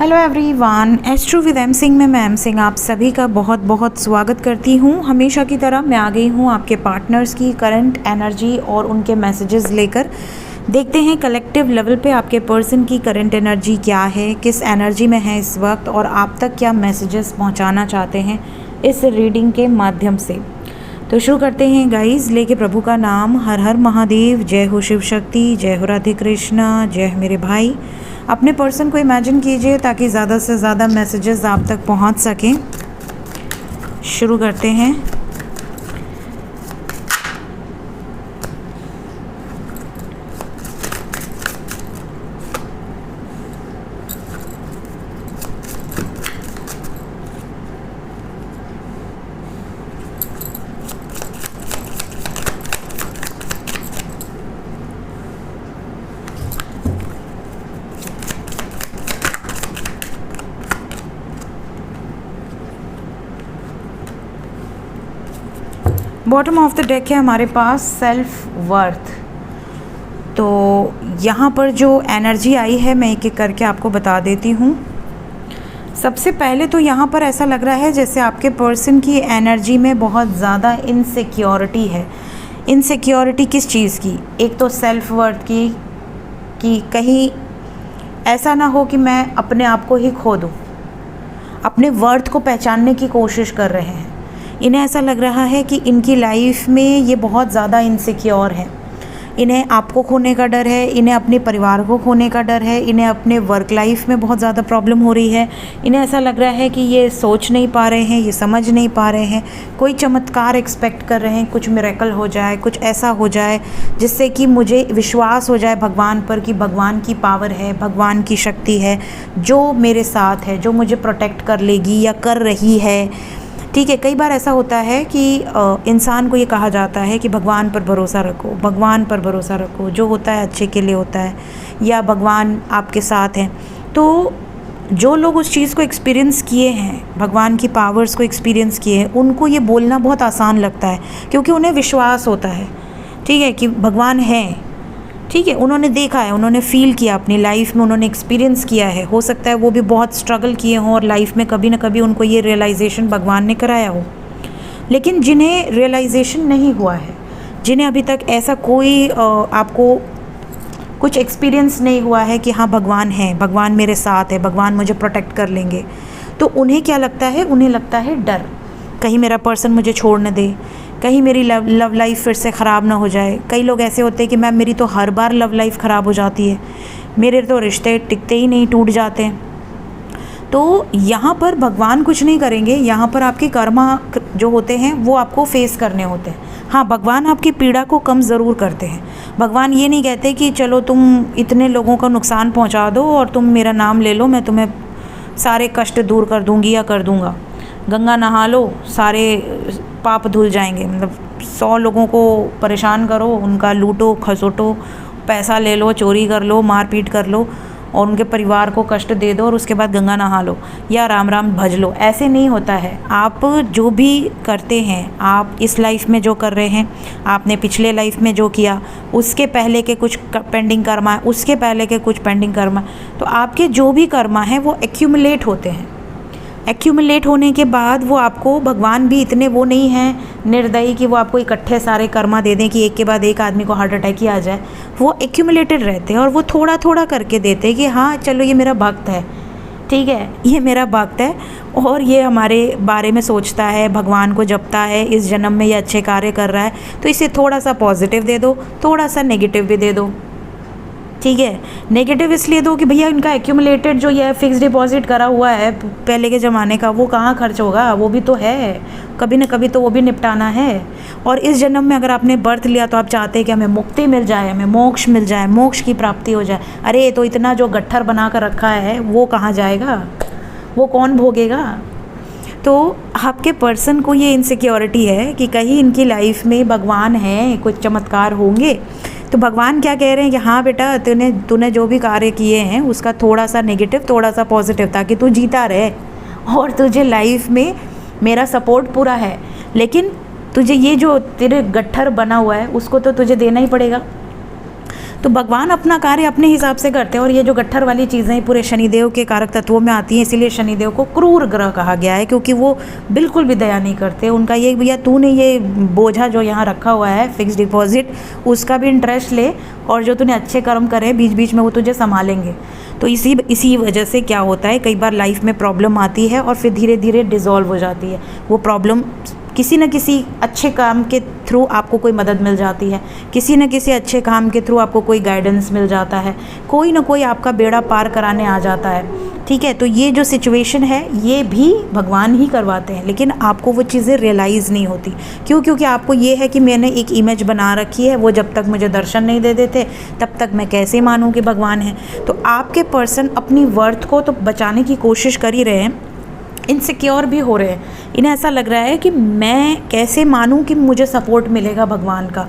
Hello everyone, astro with M Singh में मैं M Singh आप सभी का बहुत बहुत स्वागत करती हूँ। हमेशा की तरह मैं आ गई हूँ आपके पार्टनर्स की करंट एनर्जी और उनके मैसेजेस लेकर। देखते हैं कलेक्टिव लेवल पे आपके पर्सन की करंट एनर्जी क्या है, किस एनर्जी में है इस वक्त और आप तक क्या मैसेजेस पहुँचाना चाहते हैं इस रीडिंग के माध्यम से। तो शुरू करते हैं गाइज, लेके प्रभु का नाम। हर हर महादेव, जय हो शिव शक्ति, जय हो राधे कृष्णा, जय हो मेरे भाई। अपने पर्सन को इमेजिन कीजिए ताकि ज़्यादा से ज़्यादा मैसेजेस आप तक पहुंच सकें। शुरू करते हैं। बॉटम ऑफ द डेक है हमारे पास सेल्फ वर्थ। तो यहाँ पर जो एनर्जी आई है मैं एक एक करके आपको बता देती हूँ। सबसे पहले तो यहाँ पर ऐसा लग रहा है जैसे आपके पर्सन की एनर्जी में बहुत ज़्यादा इनसिक्योरिटी है। इनसिक्योरिटी किस चीज़ की? एक तो सेल्फ वर्थ की, कि कहीं ऐसा ना हो कि मैं अपने आप को ही खो दूँ। अपने वर्थ को पहचानने की कोशिश कर रहे हैं। इन्हें ऐसा लग रहा है कि इनकी लाइफ में ये बहुत ज़्यादा इनसिक्योर है। इन्हें आपको खोने का डर है, इन्हें अपने परिवार को खोने का डर है, इन्हें अपने वर्क लाइफ में बहुत ज़्यादा प्रॉब्लम हो रही है। इन्हें ऐसा लग रहा है कि ये सोच नहीं पा रहे हैं, ये समझ नहीं पा रहे हैं। कोई चमत्कार एक्सपेक्ट कर रहे हैं, कुछ मिरेकल हो जाए, कुछ ऐसा हो जाए जिससे कि मुझे विश्वास हो जाए भगवान पर कि भगवान की पावर है, भगवान की शक्ति है जो मेरे साथ है, जो मुझे प्रोटेक्ट कर लेगी या कर रही है। ठीक है, कई बार ऐसा होता है कि इंसान को ये कहा जाता है कि भगवान पर भरोसा रखो, भगवान पर भरोसा रखो, जो होता है अच्छे के लिए होता है, या भगवान आपके साथ हैं। तो जो लोग उस चीज़ को एक्सपीरियंस किए हैं, भगवान की पावर्स को एक्सपीरियंस किए हैं, उनको ये बोलना बहुत आसान लगता है क्योंकि उन्हें विश्वास होता है, ठीक है, कि भगवान है। ठीक है, उन्होंने देखा है, उन्होंने फील किया अपनी लाइफ में, उन्होंने एक्सपीरियंस किया है। हो सकता है वो भी बहुत स्ट्रगल किए हों और लाइफ में कभी ना कभी उनको ये रियलाइजेशन भगवान ने कराया हो। लेकिन जिन्हें रियलाइजेशन नहीं हुआ है, जिन्हें अभी तक ऐसा कोई आपको कुछ एक्सपीरियंस नहीं हुआ है कि हाँ भगवान है, भगवान मेरे साथ है, भगवान मुझे प्रोटेक्ट कर लेंगे, तो उन्हें क्या लगता है? उन्हें लगता है डर। कहीं मेरा पर्सन मुझे छोड़ न दे, कहीं मेरी लव लाइफ फिर से ख़राब ना हो जाए। कई लोग ऐसे होते हैं कि मैम मेरी तो हर बार लव लाइफ ख़राब हो जाती है, मेरे तो रिश्ते टिकते ही नहीं, टूट जाते हैं। तो यहाँ पर भगवान कुछ नहीं करेंगे, यहाँ पर आपके कर्मा जो होते हैं वो आपको फेस करने होते हैं। हाँ, भगवान आपकी पीड़ा को कम ज़रूर करते हैं। भगवान ये नहीं कहते कि चलो तुम इतने लोगों का नुकसान पहुँचा दो और तुम मेरा नाम ले लो, मैं तुम्हें सारे कष्ट दूर कर दूँगी या कर दूँगा। गंगा नहा लो, सारे पाप धुल जाएंगे। मतलब 100 लोगों को परेशान करो, उनका लूटो खसोटो, पैसा ले लो, चोरी कर लो, मारपीट कर लो और उनके परिवार को कष्ट दे दो और उसके बाद गंगा नहा लो या राम राम भज लो। ऐसे नहीं होता है। आप जो भी करते हैं, आप इस लाइफ में जो कर रहे हैं, आपने पिछले लाइफ में जो किया, उसके पहले के कुछ पेंडिंग कर्मा है, उसके पहले के कुछ पेंडिंग कर्मा, तो आपके जो भी कर्मा हैं वो एक्यूमुलेट होते हैं। एक्यूमुलेट होने के बाद वो आपको, भगवान भी इतने वो नहीं हैं निर्दयी कि वो आपको इकट्ठे सारे कर्मा दे दें कि एक के बाद एक आदमी को हार्ट अटैक ही आ जाए। वो एक्यूमुलेटेड रहते हैं और वो थोड़ा थोड़ा करके देते हैं कि हाँ चलो ये मेरा भक्त है, ठीक है, ये मेरा भक्त है और ये हमारे बारे में सोचता है, भगवान को जपता है, इस जन्म में ये अच्छे कार्य कर रहा है, तो इसे थोड़ा सा पॉजिटिव दे दो, थोड़ा सा नेगेटिव भी दे दो। ठीक है, नेगेटिव इसलिए दो कि भैया इनका एक्यूमुलेटेड जो ये फिक्स डिपॉजिट करा हुआ है पहले के ज़माने का, वो कहाँ खर्च होगा, वो भी तो है, कभी ना कभी तो वो भी निपटाना है। और इस जन्म में अगर आपने बर्थ लिया तो आप चाहते हैं कि हमें मुक्ति मिल जाए, हमें मोक्ष मिल जाए, मोक्ष की प्राप्ति हो जाए। अरे तो इतना जो गट्ठर बना कर रखा है वो कहाँ जाएगा, वो कौन भोगेगा? तो आपके पर्सन को ये इनसिक्योरिटी है कि कहीं इनकी लाइफ में भगवान है, कुछ चमत्कार होंगे। तो भगवान क्या कह रहे हैं कि हाँ बेटा, तूने जो भी कार्य किए हैं उसका थोड़ा सा नेगेटिव, थोड़ा सा पॉजिटिव, ताकि तू जीता रहे और तुझे लाइफ में मेरा सपोर्ट पूरा है। लेकिन तुझे ये जो तेरे गट्ठर बना हुआ है उसको तो तुझे देना ही पड़ेगा। तो भगवान अपना कार्य अपने हिसाब से करते हैं। और ये जो गट्ठर वाली चीज़ें पूरे शनिदेव के कारक तत्वों में आती हैं, इसीलिए शनिदेव को क्रूर ग्रह कहा गया है, क्योंकि वो बिल्कुल भी दया नहीं करते। उनका ये भैया तूने ये बोझा जो यहाँ रखा हुआ है फिक्स डिपॉजिट, उसका भी इंटरेस्ट ले, और जो तूने अच्छे कर्म करे बीच बीच में वो तुझे संभालेंगे। तो इसी वजह से क्या होता है, कई बार लाइफ में प्रॉब्लम आती है और फिर धीरे धीरे डिज़ोल्व हो जाती है। वो प्रॉब्लम किसी न किसी अच्छे काम के थ्रू आपको कोई मदद मिल जाती है, किसी न किसी अच्छे काम के थ्रू आपको कोई गाइडेंस मिल जाता है, कोई ना कोई आपका बेड़ा पार कराने आ जाता है। ठीक है, तो ये जो सिचुएशन है ये भी भगवान ही करवाते हैं, लेकिन आपको वो चीज़ें रियलाइज़ नहीं होती। क्यों? क्योंकि आपको ये है कि मैंने एक इमेज बना रखी है, वो जब तक मुझे दर्शन नहीं दे देते तब तक मैं कैसे मानूं कि भगवान है। तो आपके पर्सन अपनी वर्थ को तो बचाने की कोशिश कर ही रहे हैं, इनसिक्योर भी हो रहे हैं। इन्हें ऐसा लग रहा है कि मैं कैसे मानूं कि मुझे सपोर्ट मिलेगा भगवान का,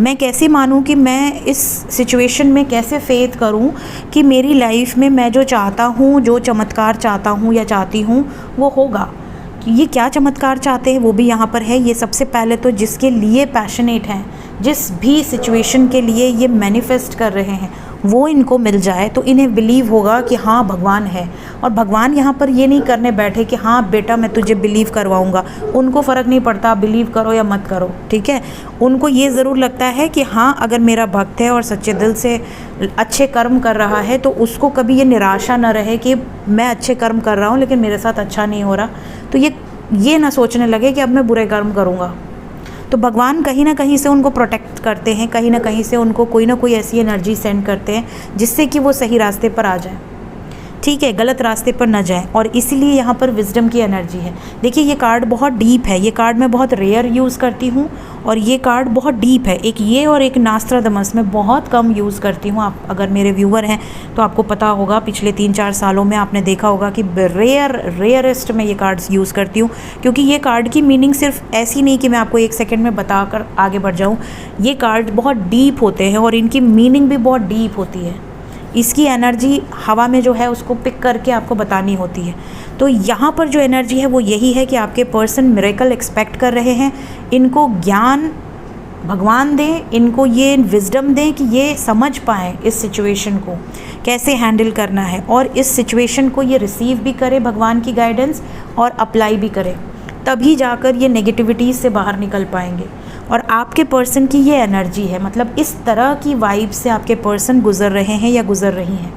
मैं कैसे मानूं कि मैं इस सिचुएशन में कैसे फेथ करूं कि मेरी लाइफ में मैं जो चाहता हूं, जो चमत्कार चाहता हूं या चाहती हूं वो होगा। ये क्या चमत्कार चाहते हैं वो भी यहाँ पर है। ये सबसे पहले तो जिसके लिए पैशनेट हैं, जिस भी सिचुएशन के लिए ये मैनिफेस्ट कर रहे हैं, वो इनको मिल जाए तो इन्हें बिलीव होगा कि हाँ भगवान है। और भगवान यहाँ पर ये नहीं करने बैठे कि हाँ बेटा मैं तुझे बिलीव करवाऊँगा। उनको फ़र्क नहीं पड़ता आप बिलीव करो या मत करो, ठीक है। उनको ये ज़रूर लगता है कि हाँ अगर मेरा भक्त है और सच्चे दिल से अच्छे कर्म कर रहा है तो उसको कभी ये निराशा न रहे कि मैं अच्छे कर्म कर रहा हूँ लेकिन मेरे साथ अच्छा नहीं हो रहा, तो ये ना सोचने लगे कि अब मैं बुरे कर्म करूँगा। तो भगवान कहीं ना कहीं से उनको प्रोटेक्ट करते हैं, कहीं ना कहीं से उनको कोई ना कोई ऐसी एनर्जी सेंड करते हैं जिससे कि वो सही रास्ते पर आ जाए, ठीक है, गलत रास्ते पर न जाए। और इसीलिए यहाँ पर विजडम की एनर्जी है। देखिए ये कार्ड बहुत डीप है, ये कार्ड मैं बहुत रेयर यूज़ करती हूँ और ये कार्ड बहुत डीप है। एक ये और एक नास्ट्रादामस में बहुत कम यूज़ करती हूँ। आप अगर मेरे व्यूअर हैं तो आपको पता होगा, पिछले 3-4 सालों में आपने देखा होगा कि रेयरेस्ट में ये कार्ड्स यूज़ करती हूँ, क्योंकि ये कार्ड की मीनिंग सिर्फ ऐसी नहीं कि मैं आपको 1 सेकेंड में बता कर आगे बढ़ जाऊँ। ये कार्ड बहुत डीप होते हैं और इनकी मीनिंग भी बहुत डीप होती है। इसकी एनर्जी हवा में जो है उसको पिक करके आपको बतानी होती है। तो यहाँ पर जो एनर्जी है वो यही है कि आपके पर्सन मिरेकल एक्सपेक्ट कर रहे हैं। इनको ज्ञान भगवान दें, इनको ये विजडम दें कि ये समझ पाएँ इस सिचुएशन को कैसे हैंडल करना है, और इस सिचुएशन को ये रिसीव भी करें भगवान की गाइडेंस और अप्लाई भी करें, तभी जाकर ये नेगेटिविटीज़ से बाहर निकल पाएंगे। और आपके पर्सन की ये एनर्जी है, मतलब इस तरह की वाइब से आपके पर्सन गुज़र रहे हैं या गुज़र रही हैं।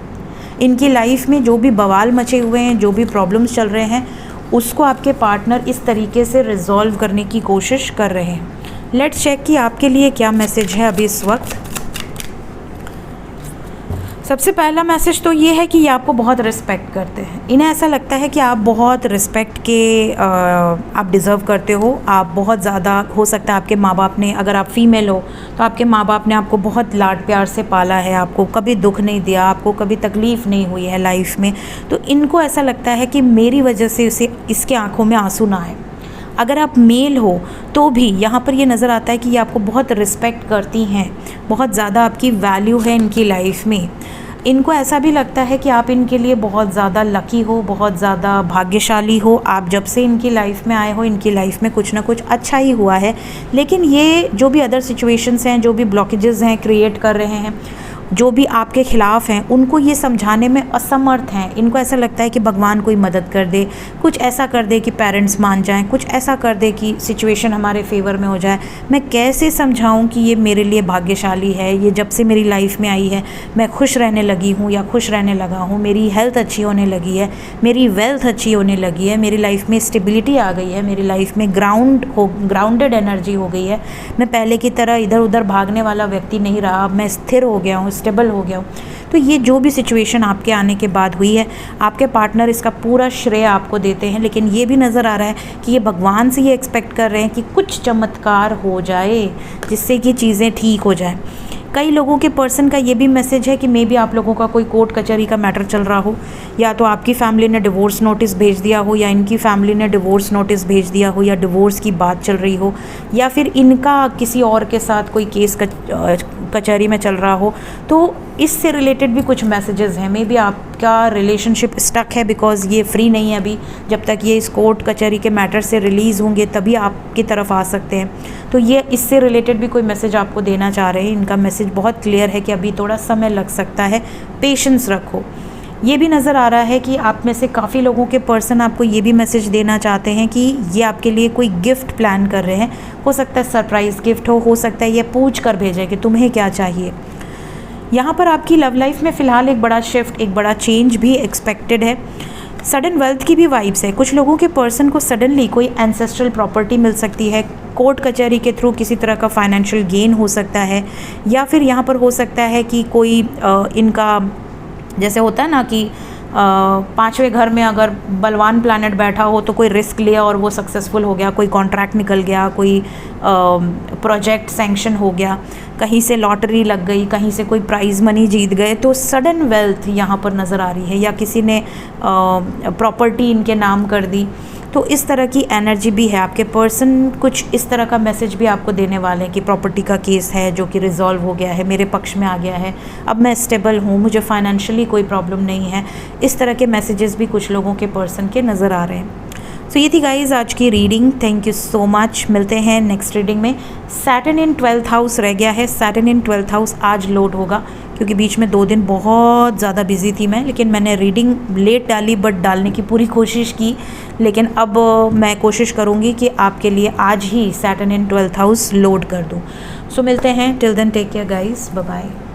इनकी लाइफ में जो भी बवाल मचे हुए हैं, जो भी प्रॉब्लम्स चल रहे हैं, उसको आपके पार्टनर इस तरीके से रिजॉल्व करने की कोशिश कर रहे हैं। लेट्स चेक कि आपके लिए क्या मैसेज है अभी इस वक्त। सबसे पहला मैसेज तो ये है कि ये आपको बहुत रिस्पेक्ट करते हैं। इन्हें ऐसा लगता है कि आप बहुत रिस्पेक्ट के आप डिज़र्व करते हो। आप बहुत ज़्यादा, हो सकता है आपके माँ बाप ने, अगर आप फीमेल हो तो आपके माँ बाप ने आपको बहुत लाड प्यार से पाला है, आपको कभी दुख नहीं दिया, आपको कभी तकलीफ़ नहीं हुई है लाइफ में। तो इनको ऐसा लगता है कि मेरी वजह से इसके आँखों में आंसू ना आए। अगर आप मेल हो तो भी यहाँ पर ये नज़र आता है कि ये आपको बहुत रिस्पेक्ट करती हैं, बहुत ज़्यादा आपकी वैल्यू है इनकी लाइफ में। इनको ऐसा भी लगता है कि आप इनके लिए बहुत ज़्यादा लकी हो, बहुत ज़्यादा भाग्यशाली हो। आप जब से इनकी लाइफ में आए हो, इनकी लाइफ में कुछ ना कुछ अच्छा ही हुआ है। लेकिन ये जो भी अदर सिचुएशंस हैं, जो भी ब्लॉकेजेस हैं क्रिएट कर रहे हैं, जो भी आपके ख़िलाफ़ हैं, उनको ये समझाने में असमर्थ हैं। इनको ऐसा लगता है कि भगवान कोई मदद कर दे, कुछ ऐसा कर दे कि पेरेंट्स मान जाएं, कुछ ऐसा कर दे कि सिचुएशन हमारे फेवर में हो जाए। मैं कैसे समझाऊं कि ये मेरे लिए भाग्यशाली है, ये जब से मेरी लाइफ में आई है मैं खुश रहने लगी हूँ या खुश रहने लगा हूँ, मेरी हेल्थ अच्छी होने लगी है, मेरी वेल्थ अच्छी होने लगी है, मेरी लाइफ में स्टेबिलिटी आ गई है, मेरी लाइफ में ग्राउंडेड एनर्जी हो गई है। मैं पहले की तरह इधर उधर भागने वाला व्यक्ति नहीं रहा, अब मैं स्थिर हो गया हूँ, स्टेबल हो गया हूँ। तो ये जो भी सिचुएशन आपके आने के बाद हुई है, आपके पार्टनर इसका पूरा श्रेय आपको देते हैं। लेकिन ये भी नज़र आ रहा है कि ये भगवान से ये एक्सपेक्ट कर रहे हैं कि कुछ चमत्कार हो जाए जिससे कि चीज़ें ठीक हो जाए। कई लोगों के पर्सन का ये भी मैसेज है कि मे बी आप लोगों का कोई कोर्ट कचहरी का मैटर चल रहा हो, या तो आपकी फैमिली ने डिवोर्स नोटिस भेज दिया हो, या इनकी फैमिली ने डिवोर्स नोटिस भेज दिया हो, या डिवोर्स की बात चल रही हो, या फिर इनका किसी और के साथ कोई केस कचहरी में चल रहा हो। तो इससे रिलेटेड भी कुछ मैसेजेस हैं। मे बी आप का रिलेशनशिप स्टक है, बिकॉज़ ये फ्री नहीं है अभी। जब तक ये इस कोर्ट कचहरी के मैटर से रिलीज़ होंगे तभी आपकी तरफ आ सकते हैं। तो ये इससे रिलेटेड भी कोई मैसेज आपको देना चाह रहे हैं। इनका मैसेज बहुत क्लियर है कि अभी थोड़ा समय लग सकता है, पेशेंस रखो। ये भी नज़र आ रहा है कि आप में से काफ़ी लोगों के पर्सन आपको ये भी मैसेज देना चाहते हैं कि ये आपके लिए कोई गिफ्ट प्लान कर रहे हैं। हो सकता है सरप्राइज़ गिफ्ट हो सकता है ये पूछ कर भेजे कि तुम्हें क्या चाहिए। यहाँ पर आपकी लव लाइफ में फ़िलहाल एक बड़ा शिफ्ट, एक बड़ा चेंज भी एक्सपेक्टेड है। सडन वेल्थ की भी वाइब्स है। कुछ लोगों के पर्सन को सडनली कोई एंसेस्ट्रल प्रॉपर्टी मिल सकती है। कोर्ट कचहरी के थ्रू किसी तरह का फाइनेंशियल गेन हो सकता है, या फिर यहाँ पर हो सकता है कि कोई इनका जैसे होता है ना कि पाँचवें घर में अगर बलवान प्लैनेट बैठा हो तो कोई रिस्क लिया और वो सक्सेसफुल हो गया, कोई कॉन्ट्रैक्ट निकल गया, कोई प्रोजेक्ट सैंक्शन हो गया, कहीं से लॉटरी लग गई, कहीं से कोई प्राइज़ मनी जीत गए, तो सडन वेल्थ यहाँ पर नज़र आ रही है। या किसी ने प्रॉपर्टी इनके नाम कर दी, तो इस तरह की एनर्जी भी है। आपके पर्सन कुछ इस तरह का मैसेज भी आपको देने वाले हैं कि प्रॉपर्टी का केस है जो कि रिजॉल्व हो गया है, मेरे पक्ष में आ गया है, अब मैं स्टेबल हूँ, मुझे फाइनेंशियली कोई प्रॉब्लम नहीं है। इस तरह के मैसेजेस भी कुछ लोगों के पर्सन के नज़र आ रहे हैं। सो ये थी गाइज आज की reading. Thank you so much. मिलते हैं नेक्स्ट रीडिंग में। सैटर्न इन 12th हाउस रह गया है। सैटर्न इन 12th हाउस आज लोड होगा, क्योंकि बीच में 2 दिन बहुत ज़्यादा बिजी थी मैं, लेकिन मैंने रीडिंग लेट डाली, बट डालने की पूरी कोशिश की। लेकिन अब मैं कोशिश करूँगी कि आपके लिए आज ही Saturn in 12th house load कर दूँ। सो मिलते हैं। Till then take care guys, bye bye.